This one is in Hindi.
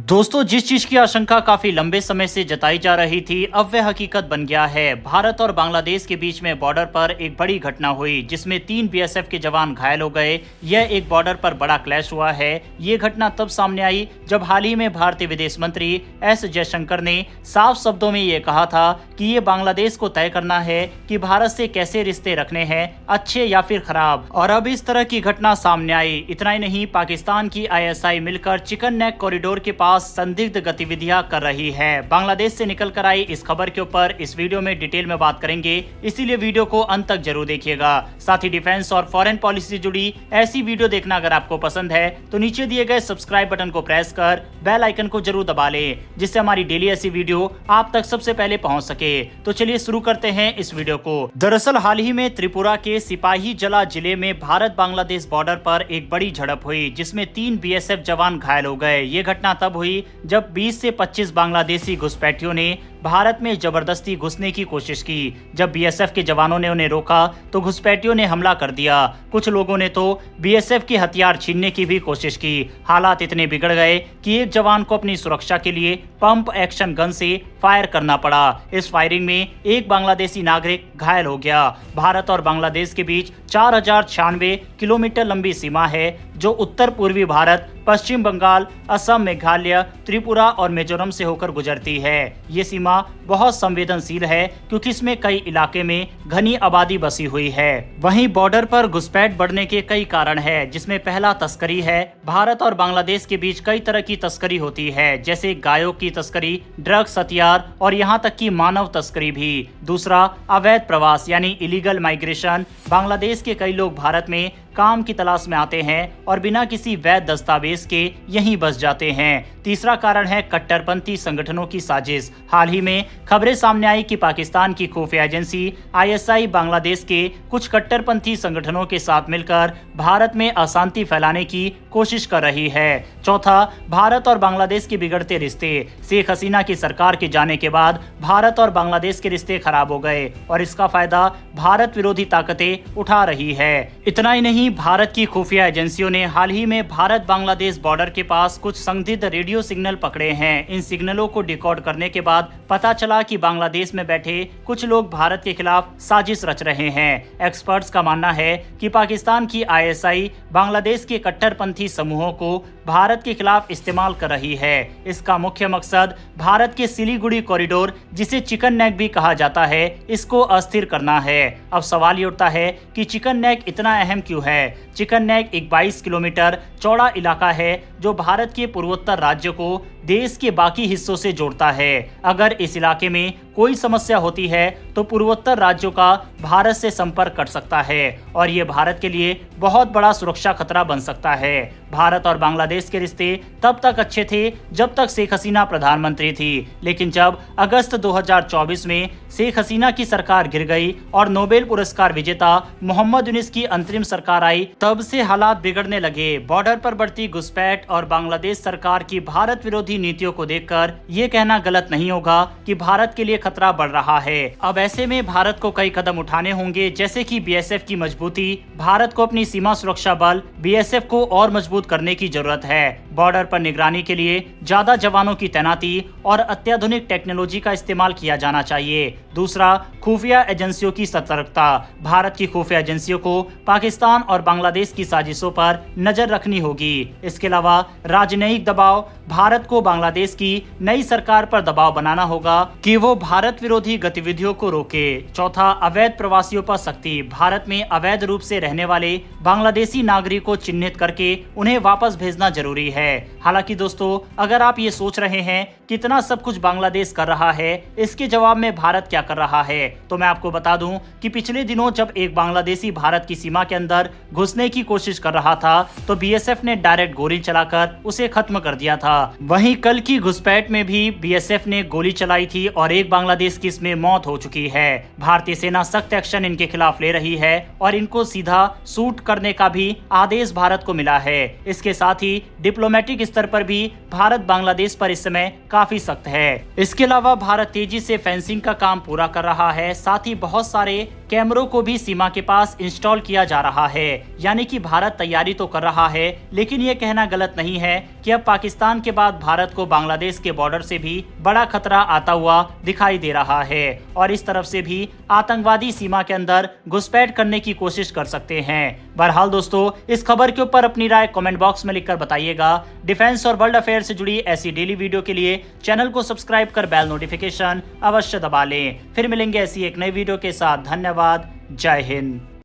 दोस्तों, जिस चीज की आशंका काफी लंबे समय से जताई जा रही थी, अब वह हकीकत बन गया है। भारत और बांग्लादेश के बीच में बॉर्डर पर एक बड़ी घटना हुई जिसमें 3 बीएसएफ के जवान घायल हो गए। यह एक बॉर्डर पर बड़ा क्लैश हुआ है। ये घटना तब सामने आई जब हाल ही में भारतीय विदेश मंत्री एस जयशंकर ने साफ शब्दों में ये कहा था कि ये बांग्लादेश को तय करना है कि भारत से कैसे रिश्ते रखने हैं, अच्छे या फिर खराब। और अब इस तरह की घटना सामने आई। इतना ही नहीं, पाकिस्तान की आईएसआई मिलकर चिकन नेक कॉरिडोर के पास संदिग्ध गतिविधियां कर रही है। बांग्लादेश से निकल कर आई इस खबर के ऊपर इस वीडियो में डिटेल में बात करेंगे, इसीलिए वीडियो को अंत तक जरूर देखिएगा। साथ ही डिफेंस और फॉरेन पॉलिसी से जुड़ी ऐसी वीडियो देखना अगर आपको पसंद है तो नीचे दिए गए सब्सक्राइब बटन को प्रेस कर बेल आइकन को जरूर दबा लें, जिससे हमारी डेली ऐसी वीडियो आप तक सबसे पहले पहुंच सके। तो चलिए शुरू करते हैं इस वीडियो को। दरअसल हाल ही में त्रिपुरा के सिपाही जला जिले में भारत बांग्लादेश बॉर्डर पर एक बड़ी झड़प हुई जिसमें 3 बीएसएफ जवान घायल हो गए। ये घटना तब हुई जब 20 से 25 बांग्लादेशी घुसपैठियों ने भारत में जबरदस्ती घुसने की कोशिश की। जब बीएसएफ के जवानों ने उन्हें रोका तो घुसपैठियों ने हमला कर दिया। कुछ लोगों ने तो बीएसएफ के हथियार छीनने की भी कोशिश की। हालात इतने बिगड़ गए कि एक जवान को अपनी सुरक्षा के लिए पंप एक्शन गन से फायर करना पड़ा। इस फायरिंग में एक बांग्लादेशी नागरिक घायल हो गया। भारत और बांग्लादेश के बीच 4096 किलोमीटर लंबी सीमा है जो उत्तर पूर्वी भारत, पश्चिम बंगाल, असम, मेघालय, त्रिपुरा और मिजोरम से होकर गुजरती है। ये सीमा बहुत संवेदनशील है क्योंकि इसमें कई इलाके में घनी आबादी बसी हुई है। वहीं बॉर्डर पर घुसपैठ बढ़ने के कई कारण हैं, जिसमें पहला तस्करी है। भारत और बांग्लादेश के बीच कई तरह की तस्करी होती है, जैसे गायों की तस्करी, ड्रग्स, हथियार और यहाँ तक कि मानव तस्करी भी। दूसरा, अवैध प्रवास यानी इलीगल माइग्रेशन। बांग्लादेश के कई लोग भारत में काम की तलाश में आते हैं और बिना किसी वैध दस्तावेज के यहीं बस जाते हैं। तीसरा कारण है कट्टरपंथी संगठनों की साजिश। हाल ही में खबरें सामने आई कि पाकिस्तान की खुफिया एजेंसी आईएसआई बांग्लादेश के कुछ कट्टरपंथी संगठनों के साथ मिलकर भारत में अशांति फैलाने की कोशिश कर रही है। चौथा, भारत और बांग्लादेश के बिगड़ते रिश्ते। शेख हसीना की सरकार के जाने के बाद भारत और बांग्लादेश के रिश्ते खराब हो गए और इसका फायदा भारत विरोधी ताकतें उठा रही है। इतना ही नहीं, भारत की खुफिया एजेंसियों ने हाल ही में भारत बांग्लादेश बॉर्डर के पास कुछ संदिग्ध रेडियो सिग्नल पकड़े हैं। इन सिग्नलों को डिकोड करने के बाद पता चला कि बांग्लादेश में बैठे कुछ लोग भारत के खिलाफ साजिश रच रहे हैं। एक्सपर्ट्स का मानना है कि पाकिस्तान की आईएसआई बांग्लादेश के कट्टरपंथी समूहों को भारत के खिलाफ इस्तेमाल कर रही है। इसका मुख्य मकसद भारत के सिलीगुड़ी कॉरिडोर, जिसे चिकन नेक भी कहा जाता है, इसको अस्थिर करना है। अब सवाल ये उठता है कि चिकन नेक इतना अहम क्यों है। चिकन नेक एक 22 किलोमीटर चौड़ा इलाका है जो भारत के पूर्वोत्तर राज्य को देश के बाकी हिस्सों से जोड़ता है। अगर इस इलाके में कोई समस्या होती है तो पूर्वोत्तर राज्यों का भारत से संपर्क कर सकता है और ये भारत के लिए बहुत बड़ा सुरक्षा खतरा बन सकता है। भारत और बांग्लादेश के रिश्ते तब तक अच्छे थे जब तक शेख हसीना प्रधानमंत्री थी, लेकिन जब अगस्त 2024 में शेख हसीना की सरकार गिर गई और नोबेल पुरस्कार विजेता मोहम्मद यूनुस की अंतरिम सरकार आई, तब से हालात बिगड़ने लगे। बॉर्डर पर बढ़ती घुसपैठ और बांग्लादेश सरकार की भारत विरोधी नीतियों को देखकर ये कहना गलत नहीं होगा कि भारत के लिए खतरा बढ़ रहा है। अब ऐसे में भारत को कई कदम उठाने होंगे, जैसे कि बीएसएफ की मजबूती। भारत को अपनी सीमा सुरक्षा बल बीएसएफ को और मजबूत करने की जरूरत है। बॉर्डर पर निगरानी के लिए ज्यादा जवानों की तैनाती और अत्याधुनिक टेक्नोलॉजी का इस्तेमाल किया जाना चाहिए। दूसरा, खुफिया एजेंसियों की सतर्कता। भारत की खुफिया एजेंसियों को पाकिस्तान और बांग्लादेश की साजिशों पर नजर रखनी होगी। इसके अलावा राजनयिक दबाव। भारत को बांग्लादेश की नई सरकार पर दबाव बनाना होगा कि वो भारत विरोधी गतिविधियों को रोके। चौथा, अवैध प्रवासियों पर सख्ती। भारत में अवैध रूप से रहने वाले बांग्लादेशी नागरिकों को चिन्हित करके उन्हें वापस भेजना जरूरी है। हालांकि दोस्तों, अगर आप ये सोच रहे हैं कितना सब कुछ बांग्लादेश कर रहा है, इसके जवाब में भारत क्या कर रहा है, तो मैं आपको बता दूं कि पिछले दिनों जब एक बांग्लादेशी भारत की सीमा के अंदर घुसने की कोशिश कर रहा था तो बीएसएफ ने डायरेक्ट गोली चलाकर उसे खत्म कर दिया था। वहीं कल की घुसपैठ में भी बीएसएफ ने गोली चलाई थी और एक बांग्लादेश की इसमें मौत हो चुकी है। भारतीय सेना सख्त एक्शन इनके खिलाफ ले रही है और इनको सीधा शूट करने का भी आदेश भारत को मिला है। इसके साथ ही डिप्लोमेटिक स्तर पर भी भारत बांग्लादेश पर इस समय काफी सख्त है। इसके अलावा भारत तेजी से फेंसिंग का काम पूरा कर रहा है। साथ ही बहुत सारे कैमरों को भी सीमा के पास इंस्टॉल किया जा रहा है। यानी कि भारत तैयारी तो कर रहा है, लेकिन ये कहना गलत नहीं है कि अब पाकिस्तान के बाद भारत भारत को बांग्लादेश के बॉर्डर से भी बड़ा खतरा आता हुआ दिखाई दे रहा है और इस तरफ से भी आतंकवादी सीमा के अंदर घुसपैठ करने की कोशिश कर सकते हैं। बहरहाल दोस्तों, इस खबर के ऊपर अपनी राय कमेंट बॉक्स में लिखकर बताइएगा। डिफेंस और वर्ल्ड अफेयर से जुड़ी ऐसी डेली वीडियो के लिए चैनल को सब्सक्राइब कर बेल नोटिफिकेशन अवश्य दबा लें। फिर मिलेंगे ऐसी एक नई वीडियो के साथ। धन्यवाद। जय हिंद।